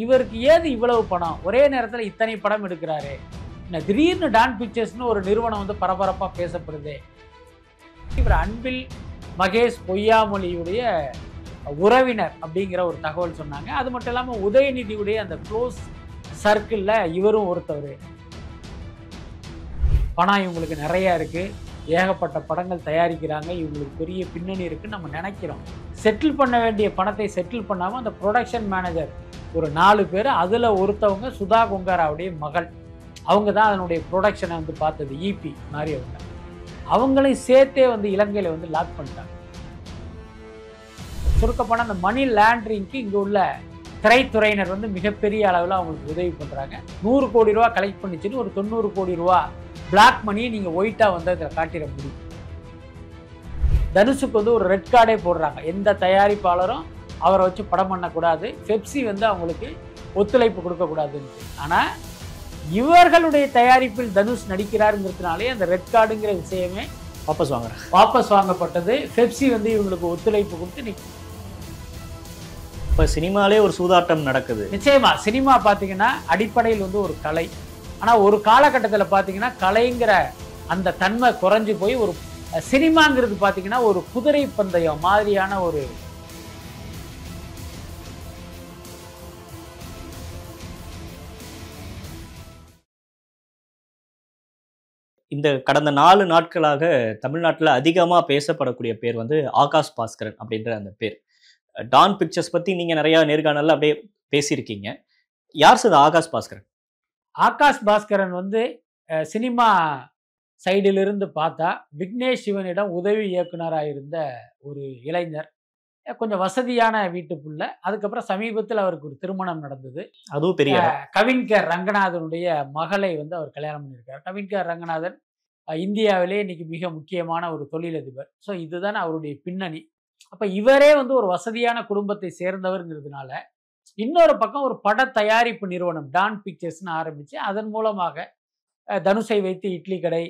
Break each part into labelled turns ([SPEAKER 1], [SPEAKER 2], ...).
[SPEAKER 1] இவருக்கு ஏது இவ்வளவு பணம்? ஒரே நேரத்துல இத்தனை படம் எடுக்கிறாரே. திடீர்னு டான் பிக்சர்ஸ்னு ஒரு நிறுவனம் வந்து பரபரப்பா பேசப்படுதே. இவர் அன்பில் மகேஷ் பொய்யாமொழியுடைய உறவினர் அப்படிங்கிற ஒரு தகவல் சொன்னாங்க. அது மட்டும் இல்லாம உதயநிதியுடைய அந்த க்ளோஸ் சர்க்கிள்ல இவரும் ஒருத்தவர். பணம் இவங்களுக்கு நிறைய இருக்கு, ஏகப்பட்ட படங்கள் தயாரிக்கிறாங்க, இவங்களுக்கு பெரிய பின்னணி இருக்குன்னு நம்ம நினைக்கிறோம். செட்டில் பண்ண வேண்டிய பணத்தை செட்டில் பண்ணாம அந்த ப்ரொடக்ஷன் மேனேஜர் ஒரு 4 பேர், அதுல ஒருத்தவங்க சுதா கொங்காராவுடைய மகள். அவங்க தான் அதனுடைய ப்ரொடக்ஷனை வந்து பார்த்தது. ஈபி மாதிரி அவங்களையும் சேர்த்தே வந்து இலங்கையில வந்து லாக் பண்ணிட்டாங்க. சுருக்கப்போன அந்த மணி லாண்டரிங்க்கு இங்க உள்ள திரைத்துறையினர் வந்து மிகப்பெரிய அளவில் அவங்களுக்கு உதவி பண்றாங்க. 100 கோடி ரூபா கலெக்ட் பண்ணிச்சுன்னு ஒரு 90 கோடி ரூபா பிளாக் மணியை நீங்க ஒயிட்டா வந்து அதில் காட்டிட முடியும். தனுஷுக்கு வந்து ஒரு ரெட் கார்டே போடுறாங்க. எந்த தயாரிப்பாளரும் அவரை வச்சு படம் பண்ணக்கூடாது, பெப்சி வந்து அவங்களுக்கு ஒத்துழைப்பு கொடுக்கக்கூடாதுன்னு. ஆனால் இவர்களுடைய தயாரிப்பில் தனுஷ் நடிக்கிறாருங்கிறதுனாலே அந்த ரெட் கார்டுங்கிற விஷயமே வாபஸ் வாங்கப்பட்டது. பெப்சி வந்து இவங்களுக்கு ஒத்துழைப்பு கொடுத்து
[SPEAKER 2] இப்போ சினிமாலே ஒரு சூதாட்டம் நடக்குது.
[SPEAKER 1] நிச்சயமா சினிமா பார்த்தீங்கன்னா அடிப்படையில் வந்து ஒரு கலை. ஆனால் ஒரு காலகட்டத்தில் பார்த்தீங்கன்னா கலைங்கிற அந்த தன்மை குறைஞ்சு போய் ஒரு சினிமாங்கிறது பார்த்தீங்கன்னா ஒரு குதிரை பந்தயம் மாதிரியான ஒரு
[SPEAKER 2] இந்த கடந்த 4 நாட்களாக தமிழ்நாட்டில் அதிகமாக பேசப்படக்கூடிய பேர் வந்து ஆகாஷ் பாஸ்கரன் அப்படின்ற அந்த பேர். டான் பிக்சர்ஸ் பற்றி நீங்கள் நிறையா நேர்காணலில் அப்படியே பேசியிருக்கீங்க. யார் சார் ஆகாஷ் பாஸ்கரன்?
[SPEAKER 1] ஆகாஷ் பாஸ்கரன் வந்து சினிமா சைடிலிருந்து பார்த்தா விக்னேஷ் சிவனிடம் உதவி இயக்குனராக இருந்த ஒரு இளைஞர். கொஞ்சம் வசதியான வீட்டுக்குள்ள. அதுக்கப்புறம் சமீபத்தில் அவருக்கு ஒரு திருமணம் நடந்தது.
[SPEAKER 2] அதுவும் பெரிய
[SPEAKER 1] கவின்கர் ரங்கநாதனுடைய மகளை வந்து அவர் கல்யாணம் பண்ணியிருக்கார். கவின்கர் ரங்கநாதன் இந்தியாவிலே இன்னைக்கு மிக முக்கியமான ஒரு தொழிலதிபர். ஸோ இதுதான் அவருடைய பின்னணி. அப்போ இவரே வந்து ஒரு வசதியான குடும்பத்தை சேர்ந்தவர்ங்கிறதுனால இன்னொரு பக்கம் ஒரு பட தயாரிப்பு நிறுவனம் டான் பிக்சர்ஸ்னு ஆரம்பிச்சு அதன் மூலமாக தனுஷை வைத்து இட்லி கடை,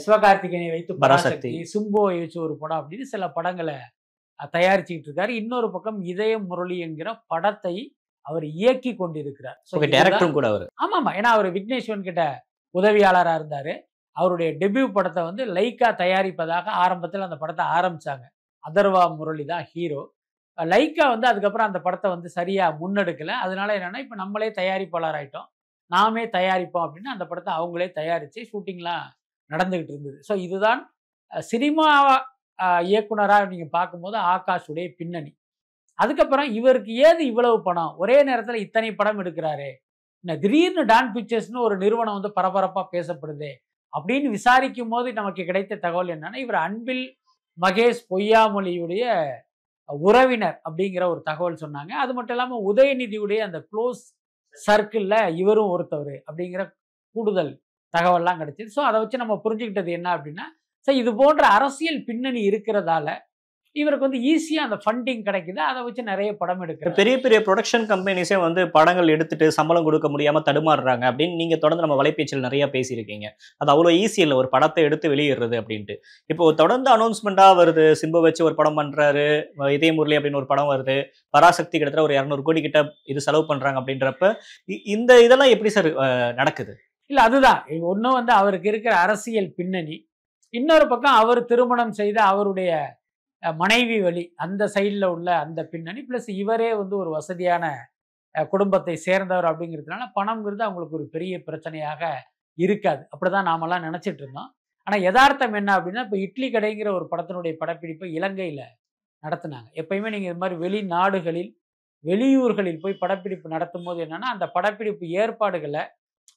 [SPEAKER 1] சிவகார்த்திகேயனை வைத்து பராசக்தி, சிம்புவை வச்சு ஒரு படம் அப்படின்னு சில படங்களை தயாரிச்சுக்கிட்டு இருக்காரு. இன்னொரு பக்கம் இதயம் முரளி என்கிற படத்தை அவர் இயக்கி கொண்டிருக்கிறார். ஆமாமா, ஏன்னா அவர் விக்னேஸ்வரன் கிட்ட உதவியாளராக இருந்தாரு. அவருடைய டெபியூ படத்தை வந்து லைக்கா தயாரிப்பதாக ஆரம்பத்தில் அந்த படத்தை ஆரம்பிச்சாங்க. அதர்வா முரளி தான் ஹீரோ. லைக்கா வந்து அதுக்கப்புறம் அந்த படத்தை வந்து சரியா முன்னெடுக்கல. அதனால என்னன்னா இப்ப நம்மளே தயாரிப்பாளர் ஆயிட்டோம், நாமே தயாரிப்போம் அப்படின்னு அந்த படத்தை அவங்களே தயாரிச்சு ஷூட்டிங்லாம் நடந்துகிட்டு இருந்தது. ஸோ இதுதான் சினிமா இயக்குனராக நீங்க பார்க்கும்போது ஆகாஷுடைய பின்னணி. அதுக்கப்புறம் இவருக்கு ஏது இவ்வளவு பணம்? ஒரே நேரத்துல இத்தனை படம் எடுக்கிறாரே. திடீர்னு டான் பிக்சர்ஸ்னு ஒரு நிறுவனம் வந்து பரபரப்பா பேசப்படுதே அப்படின்னு விசாரிக்கும் போது நமக்கு கிடைத்த தகவல் என்னன்னா, இவர் அன்பில் மகேஷ் பொய்யாமொழியுடைய உறவினர் அப்படிங்கிற ஒரு தகவல் சொன்னாங்க. அது மட்டும் இல்லாம உதயநிதியுடைய அந்த க்ளோஸ் சர்க்கிள்ல இவரும் ஒருத்தவர் அப்படிங்கிற கூடுதல் தகவல்லாம் கிடைச்சது. ஸோ அதை வச்சு நம்ம புரிஞ்சுக்கிட்டது என்ன அப்படின்னா, ஸோ இது போன்ற அரசியல் பின்னணி இருக்கிறதால இவருக்கு வந்து ஈஸியாக அந்த ஃபண்டிங் கிடைக்குது. அதை வச்சு நிறைய படம் எடுக்கிறார்.
[SPEAKER 2] பெரிய பெரிய ப்ரொடக்ஷன் கம்பெனிஸே வந்து படங்கள் எடுத்துட்டு சம்பளம் கொடுக்க முடியாமல் தடுமாறுறாங்க அப்படின்னு நீங்கள் தொடர்ந்து நம்ம வலைபேச்சில் நிறைய பேசியிருக்கீங்க. அது அவ்வளோ ஈஸி இல்லை ஒரு படத்தை எடுத்து வெளியிடுறது அப்படின்ட்டு. இப்போ தொடர்ந்து அனௌன்ஸ்மெண்ட்டாக வருது. சிம்பு வச்சு ஒரு படம் பண்ணுறாரு, இதய முரளி அப்படின்னு ஒரு படம் வருது, பராசக்தி கிட்டத்தட்ட ஒரு 200 கோடி கிட்ட இது செலவு பண்ணுறாங்க அப்படின்றப்ப இந்த இதெல்லாம் எப்படி சார் நடக்குது?
[SPEAKER 1] இல்லை, அதுதான் ஒன்றும் வந்து அவருக்கு இருக்கிற அரசியல் பின்னணி. இன்னொரு பக்கம் அவர் திருமணம் செய்த அவருடைய மனைவி வழி அந்த சைடில் உள்ள அந்த பின்னணி, பிளஸ் இவரே வந்து ஒரு வசதியான குடும்பத்தை சேர்ந்தவர் அப்படிங்கிறதுனால பணம்ங்கிறது அவங்களுக்கு ஒரு பெரிய பிரச்சனையாக இருக்காது. அப்படிதான் நாமெல்லாம் நினைச்சிட்டு இருந்தோம். ஆனால் யதார்த்தம் என்ன அப்படின்னா, இப்போ இட்லி கடைங்கிற ஒரு படத்தினுடைய படப்பிடிப்பை இலங்கையில் நடத்தினாங்க. எப்பயுமே நீங்கள் இது மாதிரி வெளிநாடுகளில் வெளியூர்களில் போய் படப்பிடிப்பு நடத்தும் போது என்னன்னா, அந்த படப்பிடிப்பு ஏற்பாடுகளை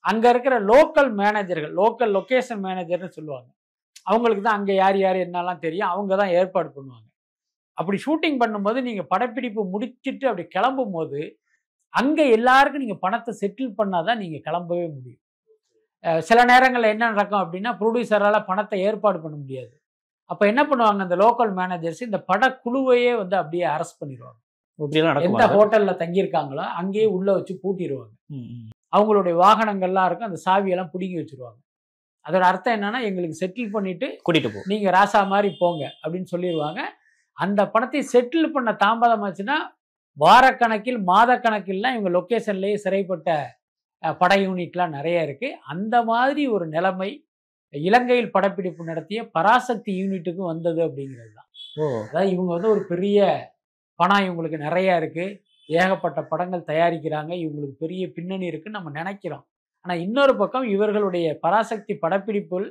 [SPEAKER 1] அங்கே இருக்கிற லோக்கல் மேனேஜர்கள், லோக்கல் லொக்கேஷன் மேனேஜர்னு சொல்லுவாங்க, அவங்களுக்கு தான் அங்கே யார் யார் என்னெல்லாம் தெரியும், அவங்க தான் ஏற்பாடு பண்ணுவாங்க. அப்படி ஷூட்டிங் பண்ணும்போது நீங்கள் படப்பிடிப்பு முடிச்சுட்டு அப்படி கிளம்பும் போது அங்கே எல்லாருக்கும் நீங்கள் பணத்தை செட்டில் பண்ணாதான் நீங்கள் கிளம்பவே முடியும். சில நேரங்களில் என்ன நடக்கும் அப்படின்னா, ப்ரொடியூசரால் பணத்தை ஏற்பாடு பண்ண முடியாது. அப்போ என்ன பண்ணுவாங்க, அந்த லோக்கல் மேனேஜர்ஸ் இந்த படக்குழுவையே வந்து அப்படியே அரெஸ்ட் பண்ணிடுவாங்க. எந்த ஹோட்டலில் தங்கியிருக்காங்களோ அங்கேயே உள்ளே வச்சு பூட்டிடுவாங்க. அவங்களுடைய வாகனங்கள்லாம் இருக்கும், அந்த சாவியெல்லாம் பிடுங்கி வச்சுருவாங்க. அதோட அர்த்தம் என்னன்னா, எங்களுக்கு செட்டில் பண்ணிட்டு
[SPEAKER 2] கூட்டிட்டு போ,
[SPEAKER 1] நீங்க ராசா மாதிரி போங்க அப்படின்னு சொல்லிடுவாங்க. அந்த பணத்தை செட்டில் பண்ண தாமதமாச்சுன்னா வாரக்கணக்கில் மாதக்கணக்கில்லாம் இவங்க லொக்கேஷன்லேயே சிறைப்பட்ட பட யூனிட்லாம் நிறைய இருக்குது. அந்த மாதிரி ஒரு நிலைமை இலங்கையில் படப்பிடிப்பு நடத்திய பராசக்தி யூனிட்டுக்கும் வந்தது அப்படிங்கிறது தான். அதாவது இவங்க வந்து ஒரு பெரிய பணம் இவங்களுக்கு நிறையா இருக்குது, ஏகப்பட்ட படங்கள் தயாரிக்கிறாங்க, இவங்களுக்கு பெரிய பின்னணி இருக்குன்னு நம்ம நினைக்கிறோம். ஆனால் இன்னொரு பக்கம் இவர்களுடைய பராசக்தி படப்பிடிப்பில்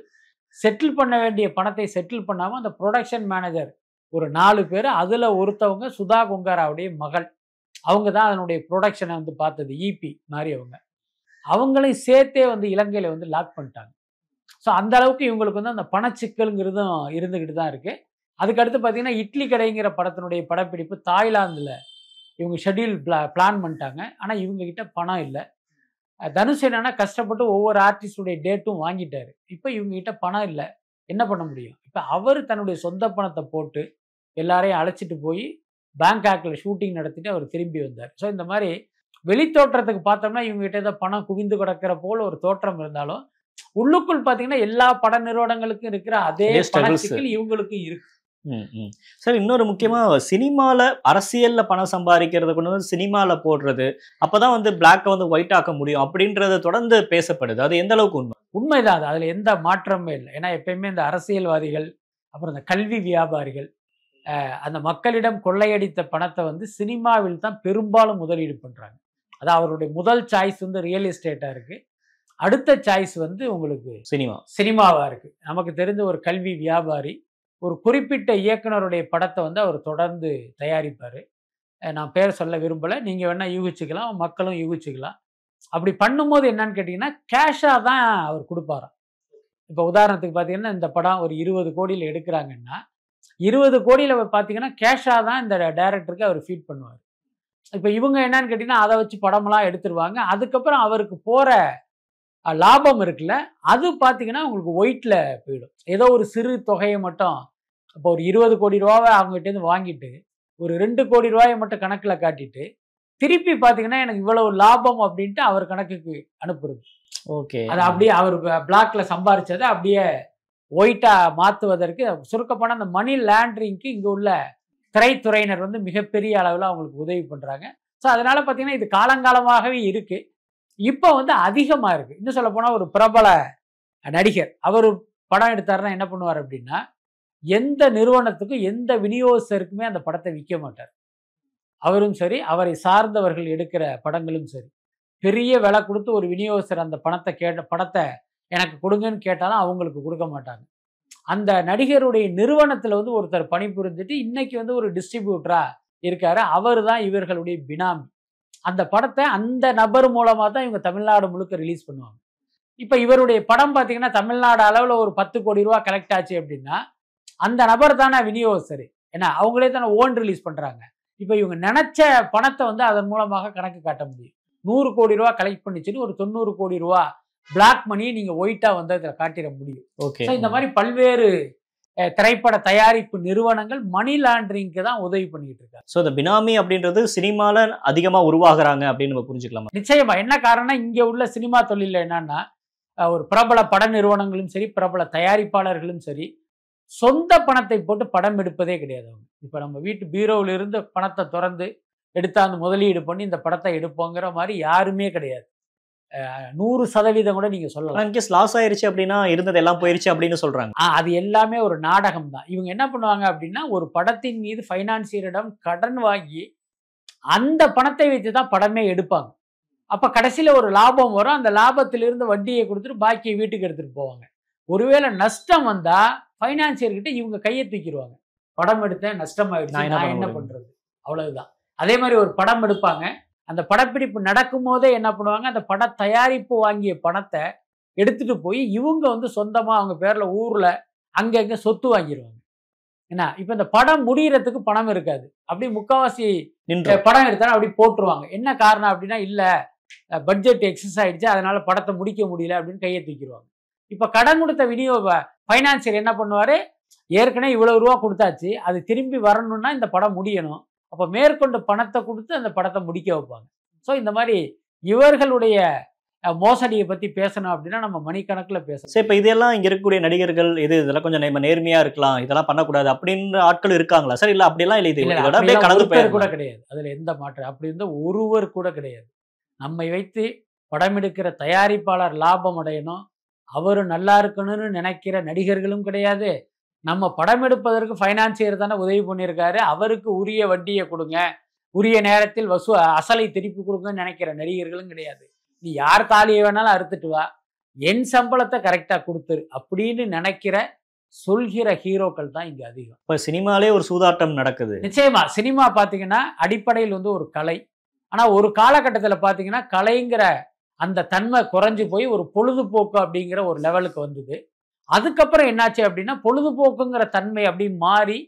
[SPEAKER 1] செட்டில் பண்ண வேண்டிய பணத்தை செட்டில் பண்ணாமல் அந்த ப்ரொடக்ஷன் மேனேஜர் ஒரு 4 பேர், அதில் ஒருத்தவங்க சுதா கொங்காராவுடைய மகள், அவங்க தான் அதனுடைய ப்ரொடக்ஷனை வந்து பார்த்தது, ஈபி மாதிரி அவங்களையும் சேர்த்தே வந்து இலங்கையில் வந்து லாக் பண்ணிட்டாங்க. ஸோ அந்த அளவுக்கு இவங்களுக்கு வந்து அந்த பணச்சிக்கலுங்கிறதும் இருந்துக்கிட்டு தான் இருக்குது. அதுக்கடுத்து பார்த்தீங்கன்னா இட்லி கடைங்கிற படத்தினுடைய படப்பிடிப்பு தாய்லாந்தில் இவங்க ஷெட்யூல் பிளான் பண்ணிட்டாங்க. ஆனால் இவங்ககிட்ட பணம் இல்லை. தனுஷ் என்னன்னா கஷ்டப்பட்டு ஒவ்வொரு ஆர்டிஸ்டுடைய டேட்டும் வாங்கிட்டாரு. இப்போ இவங்ககிட்ட பணம் இல்லை, என்ன பண்ண முடியும்? இப்போ அவர் தன்னுடைய சொந்த பணத்தை போட்டு எல்லாரையும் அழைச்சிட்டு போய் பேங்காக்கில் ஷூட்டிங் நடத்திட்டு அவர் திரும்பி வந்தார். ஸோ இந்த மாதிரி வெளித்தோற்றத்துக்கு பார்த்தோம்னா இவங்ககிட்ட ஏதோ பணம் குவிந்து கிடக்கிற போல ஒரு தோற்றம் இருந்தாலும் உள்ளுக்குள் பார்த்தீங்கன்னா எல்லா பட நிறுவனங்களுக்கும் இருக்கிற அதே பணச்சிக்கல் இவங்களுக்கும் இருக்கு.
[SPEAKER 2] சார், இன்னொரு முக்கியமா சினிமால அரசியல்ல பணம் சம்பாதிக்கிறத கொண்டு வந்து சினிமால போடுறது, அப்பதான் வந்து பிளாக்கை வந்து ஒயிட் ஆக்க முடியும் அப்படின்றத தொடர்ந்து பேசப்படுது. அது எந்த அளவுக்கு உண்மை?
[SPEAKER 1] உண்மைதான், அது அதுல எந்த மாற்றமே இல்லை. ஏன்னா எப்பயுமே இந்த அரசியல்வாதிகள் அப்புறம் இந்த கல்வி வியாபாரிகள் அந்த மக்களிடம் கொள்ளையடித்த பணத்தை வந்து சினிமாவில் தான் பெரும்பாலும் முதலீடு பண்றாங்க. அது அவருடைய முதல் சாய்ஸ் வந்து ரியல் எஸ்டேட்டா இருக்கு, அடுத்த சாய்ஸ் வந்து உங்களுக்கு சினிமாவா இருக்கு. நமக்கு தெரிஞ்ச ஒரு கல்வி வியாபாரி ஒரு குறிப்பிட்ட இயக்குனருடைய படத்தை வந்து அவர் தொடர்ந்து தயாரிப்பார். நான் பேர் சொல்ல விரும்பலை, நீங்கள் வேணால் யூகிச்சுக்கலாம், மக்களும் யூகிச்சுக்கலாம். அப்படி பண்ணும்போது என்னன்னு கேட்டிங்கன்னா கேஷாக தான் அவர் கொடுப்பாராம். இப்போ உதாரணத்துக்கு பார்த்தீங்கன்னா இந்த படம் ஒரு 20 கோடியில் எடுக்கிறாங்கன்னா 20 கோடியில் பார்த்தீங்கன்னா கேஷாக தான் இந்த டைரக்டருக்கு அவர் ஃபீட் பண்ணுவார். இப்போ இவங்க என்னன்னு கேட்டிங்கன்னா அதை வச்சு படமெல்லாம் எடுத்துருவாங்க. அதுக்கப்புறம் அவருக்கு போகிற லாபம் இருக்குல்ல, அது பார்த்தீங்கன்னா உங்களுக்கு ஒயிட்டில் போயிடும். ஏதோ ஒரு சிறு தொகையை மட்டும், இப்போ ஒரு 20 கோடி ரூபாவை அவங்ககிட்டேருந்து வாங்கிட்டு ஒரு 2 கோடி ரூபாயை மட்டும் கணக்கில் காட்டிட்டு திருப்பி பார்த்தீங்கன்னா எனக்கு இவ்வளவு லாபம் அப்படின்ட்டு அவர் கணக்குக்கு அனுப்புறது.
[SPEAKER 2] ஓகே,
[SPEAKER 1] அது அப்படியே அவர் பிளாக்ல சம்பாரிச்சதை அப்படியே ஒயிட்டா மாற்றுவதற்கு சுருக்கப்போனால் அந்த மணி லாண்டரிங்க்கு இங்கே உள்ள திரைத்துறையினர் வந்து மிகப்பெரிய அளவில் அவங்களுக்கு உதவி பண்ணுறாங்க. ஸோ அதனால பார்த்தீங்கன்னா இது காலங்காலமாகவே இருக்கு, இப்போ வந்து அதிகமாக இருக்குது. இன்னும் சொல்ல போனால் ஒரு பிரபல நடிகர் அவர் படம் எடுத்தாருன்னா என்ன பண்ணுவார் அப்படின்னா எந்த நிறுவனத்துக்கும் எந்த விநியோகஸ்தருக்குமே அந்த படத்தை விற்க மாட்டார். அவரும் சரி அவரை சார்ந்தவர்கள் எடுக்கிற படங்களும் சரி, பெரிய விலை கொடுத்து ஒரு விநியோகஸ்தர் அந்த படத்தை எனக்கு கொடுங்கன்னு கேட்டாலும் அவங்களுக்கு கொடுக்க மாட்டாங்க. அந்த நடிகருடைய நிறுவனத்தில் வந்து ஒருத்தர் பணிபுரிஞ்சுட்டு இன்னைக்கு வந்து ஒரு டிஸ்ட்ரிபியூட்டரா இருக்காரு, அவர் தான் இவர்களுடைய பினாமி. அந்த படத்தை அந்த நபர் மூலமாக தான் இவங்க தமிழ்நாடு முழுக்க ரிலீஸ் பண்ணுவாங்க. இப்போ இவருடைய படம் பார்த்தீங்கன்னா தமிழ்நாடு அளவில் ஒரு 10 கோடி ரூபா கலெக்ட் ஆச்சு அப்படின்னா அந்த நபர் தானே விநியோகஸ்தர், ஏன்னா அவங்களே தானே ஓன் ரிலீஸ் பண்ணுறாங்க. இப்போ இவங்க நினச்ச பணத்தை வந்து அதன் மூலமாக கணக்கு காட்ட முடியும். 100 கோடி ரூபா கலெக்ட் பண்ணிச்சுன்னு ஒரு 90 கோடி ரூபா பிளாக் மணியை நீங்கள் ஒயிட்டாக வந்து அதில் காட்டிட முடியும்.
[SPEAKER 2] ஓகே,
[SPEAKER 1] இந்த மாதிரி பல்வேறு திரைப்பட தயாரிப்பு நிறுவனங்கள் மணி லாண்டரிங்க்கு தான் உதவி பண்ணிட்டு இருக்காங்க.
[SPEAKER 2] ஸோ இந்த பினாமி அப்படின்றது சினிமால அதிகமாக உருவாகிறாங்க அப்படின்னு நம்ம புரிஞ்சுக்கலாமா?
[SPEAKER 1] நிச்சயமா. என்ன காரணம், இங்கே உள்ள சினிமா தொழிலில் என்னன்னா ஒரு பிரபல பட நிறுவனங்களும் சரி பிரபல தயாரிப்பாளர்களும் சரி சொந்த பணத்தை போட்டு படம் எடுப்பதே கிடையாது. அவங்க இப்போ நம்ம வீட்டு பீரோவில் இருந்து பணத்தை திறந்து எடுத்தாந்து முதலீடு பண்ணி இந்த படத்தை எடுப்போங்கிற மாதிரி யாருமே கிடையாது. 100% கூட நீங்க சொல்லலாம்.
[SPEAKER 2] லாஸ் ஆயிருச்சு அப்படின்னா இருந்தது எல்லாம் போயிருச்சு அப்படின்னு சொல்றாங்க.
[SPEAKER 1] அது எல்லாமே ஒரு நாடகம் தான். இவங்க என்ன பண்ணுவாங்க அப்படின்னா ஒரு படத்தின் மீது ஃபைனான்சியரிடம் கடன் வாங்கி அந்த பணத்தை வைத்து தான் படமே எடுப்பாங்க. அப்ப கடைசியில ஒரு லாபம் வரும், அந்த லாபத்திலிருந்து வட்டியை கொடுத்துட்டு பாக்கியை வீட்டுக்கு எடுத்துட்டு போவாங்க. ஒருவேளை நஷ்டம் வந்தா ஃபைனான்சியர்கிட்ட இவங்க கையை தூக்கிடுவாங்க, படம் எடுத்தேன் நஷ்டமாயிடுச்சு நான் என்ன பண்றது, அவ்வளவுதான். அதே மாதிரி ஒரு படம் எடுப்பாங்க, அந்த படப்பிடிப்பு நடக்கும் போதே என்ன பண்ணுவாங்க, அந்த பட தயாரிப்பு வாங்கிய பணத்தை எடுத்துட்டு போய் இவங்க வந்து சொந்தமா அவங்க பேர்ல ஊர்ல அங்கங்க சொத்து வாங்கிடுவாங்க. என்ன இப்ப இந்த படம் முடியறதுக்கு பணம் இருக்காது, அப்படி முக்காவாசி படம் எடுத்தாலும் அப்படி போட்டுருவாங்க. என்ன காரணம் அப்படின்னா இல்ல பட்ஜெட் எக்ஸஸ் ஆயிடுச்சு அதனால படத்தை முடிக்க முடியல அப்படின்னு கையை தூக்கிடுவாங்க. இப்ப கடன் கொடுத்த விநியோக ஃபைனான்சியர் என்ன பண்ணுவாரு, ஏற்கனவே இவ்வளவு ரூபா கொடுத்தாச்சு, அது திரும்பி வரணும்னா இந்த படம் முடியணும், அப்ப மேற்கொண்டு பணத்தை கொடுத்து அந்த படத்தை முடிக்க வைப்பாங்க. ஸோ இந்த மாதிரி இவர்களுடைய மோசடியை பற்றி பேசணும் அப்படின்னா நம்ம மணிக்கணக்கில் பேசணும்.
[SPEAKER 2] சரி, இப்போ இதெல்லாம் இங்க இருக்கக்கூடிய நடிகர்கள் இதெல்லாம் கொஞ்சம் நம்ம நேர்மையா இருக்கலாம், இதெல்லாம் பண்ணக்கூடாது அப்படின்ற ஆட்கள் இருக்காங்களா சார்? இல்ல அப்படிலாம் இல்லை, இது இதோட அப்படியே கடந்து
[SPEAKER 1] ஒருத்தர் கூட கிடையாது, அதுல எந்த மாற்றம் அப்படி இருந்த ஒருவர் கூட கிடையாது. நம்மை வைத்து படம் எடுக்கிற தயாரிப்பாளர் லாபம் அடையணும், அவரு நல்லா இருக்கணும்னு நினைக்கிற நடிகர்களும் கிடையாது. நம்ம படம் எடுப்பதற்கு ஃபைனான்சியர் தானே உதவி பண்ணியிருக்காரு, அவருக்கு உரிய வட்டியை கொடுங்க, உரிய நேரத்தில் அசலை திருப்பி கொடுங்கன்னு நினைக்கிற நடிகர்களும் கிடையாது. நீ யார் தாலியை வேணாலும் அறுத்துட்டு வா, என் சம்பளத்தை கரெக்டா கொடுத்துரு அப்படின்னு நினைக்கிற சொல்கிற ஹீரோக்கள் தான் இங்க அதிகம்.
[SPEAKER 2] இப்ப சினிமாலே ஒரு சூதாட்டம் நடக்குது.
[SPEAKER 1] நிச்சயமா சினிமா பாத்தீங்கன்னா அடிப்படையில் வந்து ஒரு கலை. ஆனா ஒரு காலகட்டத்தில் பாத்தீங்கன்னா கலைங்கிற அந்த தன்மை குறைஞ்சு போய் ஒரு பொழுதுபோக்கு அப்படிங்கிற ஒரு லெவலுக்கு வந்தது. அதுக்கப்புறம் என்னாச்சு அப்படின்னா பொழுதுபோக்குங்கிற தன்மை அப்படி மாறி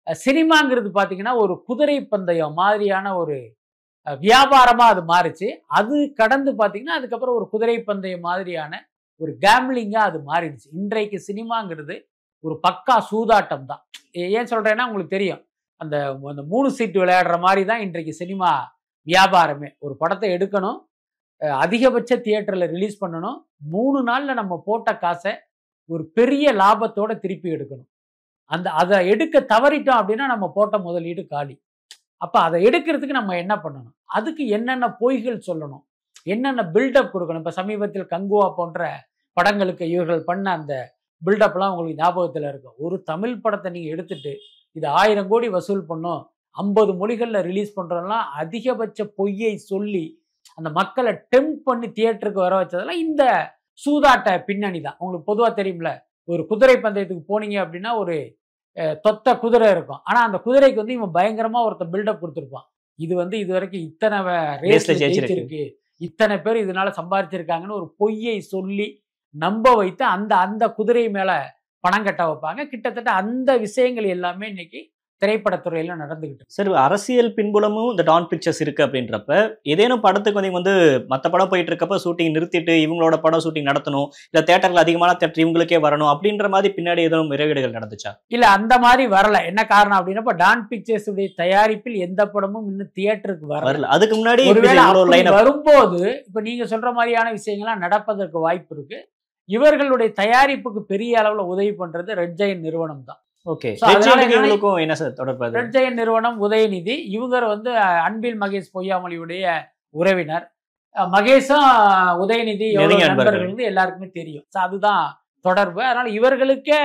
[SPEAKER 1] சினிமாங்கிறது பாத்தீங்கன்னா ஒரு குதிரை பந்தயம் மாதிரியான ஒரு வியாபாரமா அது மாறிச்சு. அது கடந்து பாத்தீங்கன்னா அதுக்கப்புறம் ஒரு குதிரை பந்தயம் மாதிரியான ஒரு கேம்லிங்கா அது மாறிடுச்சு. இன்றைக்கு சினிமாங்கிறது ஒரு பக்கா சூதாட்டம் தான். ஏன் சொல்றேன்னா உங்களுக்கு தெரியும், அந்த 3 சீட்டு விளையாடுற மாதிரி தான் இன்றைக்கு சினிமா வியாபாரமே. ஒரு படத்தை எடுக்கணும், அதிகபட்ச தியேட்டர்ல ரிலீஸ் பண்ணணும், 3 நாள்ல நம்ம போட்ட காசை ஒரு பெரிய லாபத்தோட திருப்பி எடுக்கணும். அதை எடுக்க தவறிட்டோம் அப்படின்னா நம்ம போட்ட முதலீடு காலி. அப்ப அதை எடுக்கிறதுக்கு நம்ம என்ன பண்ணணும், அதுக்கு என்னென்ன பொய்கள் சொல்லணும், என்னென்ன பில்டப் கொடுக்கணும். இப்ப சமீபத்தில் கங்குவா போன்ற படங்களுக்கு இவர்கள் பண்ண அந்த பில்டப்லாம் உங்களுக்கு ஞாபகத்தில் இருக்கும். ஒரு தமிழ் படத்தை நீங்க எடுத்துட்டு இது 1000 கோடி வசூல் பண்ணும், 50 மொழிகளில் ரிலீஸ் பண்றோம்லாம் அதிகபட்ச பொய்யை சொல்லி அந்த மக்களை டெம்ப் பண்ணி தியேட்டருக்கு வர வச்சதெல்லாம் இந்த சூதாட்ட பின்னணி தான். உங்களுக்கு பொதுவாக தெரியும்ல, ஒரு குதிரை பந்தயத்துக்கு போனீங்க அப்படின்னா ஒரு தொத்த குதிரை இருக்கும், ஆனா அந்த குதிரைக்கு வந்து இவன் பயங்கரமா ஒருத்தர் பில்டப் கொடுத்துருப்பான். இது வந்து இது வரைக்கும் இத்தனை ரேஸ்ல ஜெயிச்சிருக்கு, இத்தனை பேர் இதனால சம்பாதிச்சிருக்காங்கன்னு ஒரு பொய்யை சொல்லி நம்ப வைத்து அந்த அந்த குதிரை மேல பணம் கட்ட வைப்பாங்க. கிட்டத்தட்ட அந்த விஷயங்கள் எல்லாமே இன்னைக்கு திரைப்படத்துறையில நடந்துகிட்டு.
[SPEAKER 2] சரி, அரசியல் பின்புலமும் இந்த டான் பிக்சர்ஸ் இருக்கு அப்படின்றப்ப ஏதேனும் படத்துக்கு வந்து மற்ற படம் போயிட்டு இருக்கப்ப ஷூட்டிங் நிறுத்திட்டு இவங்களோட படம் ஷூட்டிங் நடத்தணும், இல்ல தேட்டர்ல அதிகமான தேட்டர் இவங்களுக்கே வரணும் அப்படின்ற மாதிரி பின்னாடி ஏதோ முறைகேடுகள் நடந்துச்சா?
[SPEAKER 1] இல்ல அந்த மாதிரி வரல. என்ன காரணம் அப்படின்னா டான் பிக்சர்ஸ் உடைய தயாரிப்பில் எந்த படமும் இன்னும் தியேட்டருக்கு வரல.
[SPEAKER 2] அதுக்கு முன்னாடி
[SPEAKER 1] வரும்போது இப்ப நீங்க சொல்ற மாதிரியான விஷயங்கள்லாம் நடப்பதற்கு வாய்ப்பு இருக்கு. இவர்களுடைய தயாரிப்புக்கு பெரிய அளவுல உதவி பண்றது ரெட் ஜெயண்ட் நிறுவனம் தான்.
[SPEAKER 2] ஓகே, என்ன சார் தொடர்பு?
[SPEAKER 1] ரெட் ஜெயண்ட் நிறுவனம், உதயநிதி, இவங்க வந்து அன்பில் மகேஷ் பொய்யாமொழியுடைய உறவினர். மகேஷும் உதயநிதி நண்பர்கள் வந்து எல்லாருக்குமே தெரியும். அதுதான் தொடர்பு. அதனால இவர்களுக்கே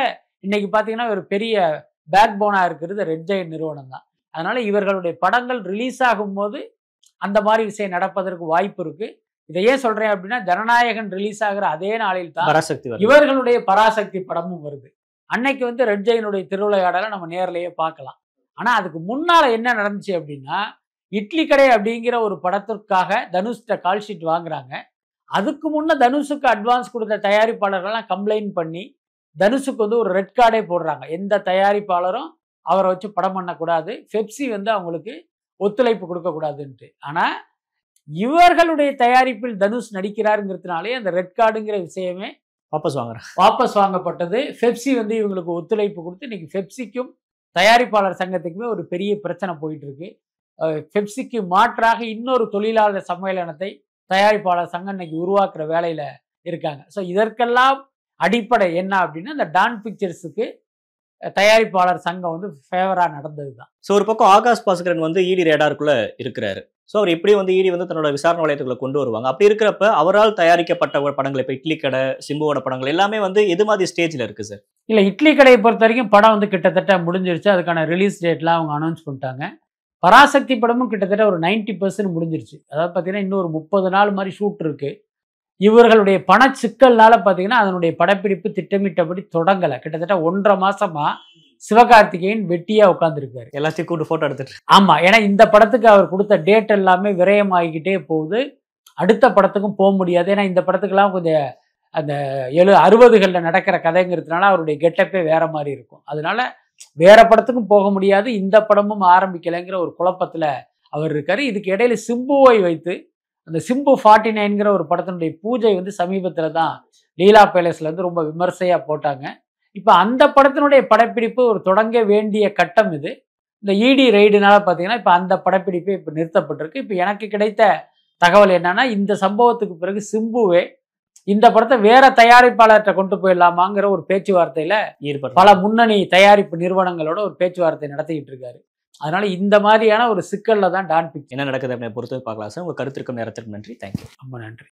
[SPEAKER 1] இன்னைக்கு பாத்தீங்கன்னா ஒரு பெரிய பேக் போனா இருக்கிறது ரெட் ஜெயண்ட் நிறுவனம் தான். அதனால இவர்களுடைய படங்கள் ரிலீஸ் ஆகும் போது அந்த மாதிரி விஷயம் நடப்பதற்கு வாய்ப்பு இருக்கு. இதை ஏன் சொல்றேன் அப்படின்னா ஜனநாயகன் ரிலீஸ் ஆகிற அதே நாளில் தான் இவர்களுடைய பராசக்தி படமும் வருது. அன்னைக்கு வந்து ரெட் ஜெயினுடைய திருவிளையாடலை நம்ம நேரிலேயே பார்க்கலாம். ஆனா அதுக்கு முன்னால என்ன நடந்துச்சு அப்படின்னா, இட்லி கடை அப்படிங்கிற ஒரு படத்திற்காக தனுஷ்ட கால் ஷீட் வாங்குறாங்க. அதுக்கு முன்ன தனுஷுக்கு அட்வான்ஸ் கொடுத்த தயாரிப்பாளர்கள்லாம் கம்ப்ளைண்ட் பண்ணி தனுஷுக்கு வந்து ஒரு ரெட் கார்டே போடுறாங்க, எந்த தயாரிப்பாளரும் அவரை வச்சு படம் பண்ணக்கூடாது, பெப்சி வந்து அவங்களுக்கு ஒத்துழைப்பு கொடுக்கக்கூடாதுன்ட்டு. ஆனா இவர்களுடைய தயாரிப்பில் தனுஷ் நடிக்கிறாருங்கிறதுனாலே அந்த ரெட் கார்டுங்கிற விஷயமே வாபஸ் வாங்கப்பட்டது. பெப்சி வந்து இவங்களுக்கு ஒத்துழைப்பு கொடுத்து இன்னைக்கு பெப்சிக்கும் தயாரிப்பாளர் சங்கத்துக்குமே ஒரு பெரிய பிரச்சனை போயிட்டு இருக்கு. பெப்சிக்கு மாற்றாக இன்னொரு தொழிலாளர் சம்மேளனத்தை தயாரிப்பாளர் சங்கம் இன்னைக்கு உருவாக்குற வேலையில இருக்காங்க. ஸோ இதற்கெல்லாம் அடிப்படை என்ன அப்படின்னா இந்த டான் பிக்சர்ஸுக்கு தயாரிப்பாளர் சங்கம் வந்து ஃபேவரா நடந்தது தான்.
[SPEAKER 2] ஸோ ஒரு பக்கம் ஆகாஷ் பாஸ்கரன் வந்து இடி ரேடாருக்குள்ள இருக்கிறாரு. ஸோ அவர் எப்படி வந்து இடி வந்து தன்னோட விசாரணை வளையத்துக்குள்ள கொண்டு வருவாங்க. அப்படி இருக்கிறப்ப அவரால் தயாரிக்கப்பட்ட படங்கள் இப்போ இட்லி கடை, சிம்புவோட படங்கள் எல்லாமே வந்து எது மாதிரி ஸ்டேஜ்ல இருக்கு சார்?
[SPEAKER 1] இல்லை, இட்லி கடையை பொறுத்த வரைக்கும் படம் வந்து கிட்டத்தட்ட முடிஞ்சிருச்சு. அதுக்கான ரிலீஸ் டேட்லாம் அவங்க அனௌன்ஸ் பண்ணிட்டாங்க. பராசக்தி படமும் கிட்டத்தட்ட ஒரு 90% முடிஞ்சிருச்சு. அதாவது பார்த்தீங்கன்னா இன்னொரு 30 நாள் மாதிரி ஷூட் இருக்கு. இவர்களுடைய பண சிக்கல்னால பார்த்தீங்கன்னா அதனுடைய படப்பிடிப்பு திட்டமிட்டபடி தொடங்கலை. கிட்டத்தட்ட 1.5 மாசமா சிவகார்த்திகேயன் வெட்டியா உட்காந்துருக்காரு,
[SPEAKER 2] எல்லாத்தையும் கூட்டு போட்டோ எடுத்துட்டு.
[SPEAKER 1] ஆமா, ஏன்னா இந்த படத்துக்கு அவர் கொடுத்த டேட் எல்லாமே விரயமாகிக்கிட்டே போகுது. அடுத்த படத்துக்கும் போக முடியாது. ஏன்னா இந்த படத்துக்கெல்லாம் கொஞ்சம் அந்த 60களில் நடக்கிற கதைங்கிறதுனால அவருடைய கெட்டப்பே வேற மாதிரி இருக்கும். அதனால வேற படத்துக்கும் போக முடியாது, இந்த படமும் ஆரம்பிக்கலைங்கிற ஒரு குழப்பத்துல அவர் இருக்காரு. இதுக்கு இடையில சிம்புவை வைத்து அந்த சிம்பு 49ங்கிற ஒரு படத்தினுடைய பூஜை வந்து சமீபத்துல தான் லீலா பேலஸ்ல இருந்து ரொம்ப விமர்சையா போட்டாங்க. இப்ப அந்த படத்தினுடைய படப்பிடிப்பு ஒரு தொடங்க வேண்டிய கட்டம் இது. இந்த இடி ரைடுனால பார்த்தீங்கன்னா இப்ப அந்த படப்பிடிப்பு இப்ப நிறுத்தப்பட்டிருக்கு. இப்ப எனக்கு கிடைத்த தகவல் என்னன்னா, இந்த சம்பவத்துக்கு பிறகு சிம்புவே இந்த படத்தை வேற தயாரிப்பாளர்கிட்ட கொண்டு போயிடலாமாங்கிற ஒரு பேச்சுவார்த்தையில பல முன்னணி தயாரிப்பு நிறுவனங்களோட ஒரு பேச்சுவார்த்தை நடத்திக்கிட்டு இருக்காரு. அதனால இந்த மாதிரியான ஒரு சிக்கல்ல தான் டான் பிக்சர்
[SPEAKER 2] என்ன நடக்குது அப்படின்னு பொறுத்து பார்க்கலாம் சார். உங்க கருத்திற்கும் நேரத்திற்கும் நன்றி. தேங்க்யூ.
[SPEAKER 1] ரொம்ப நன்றி.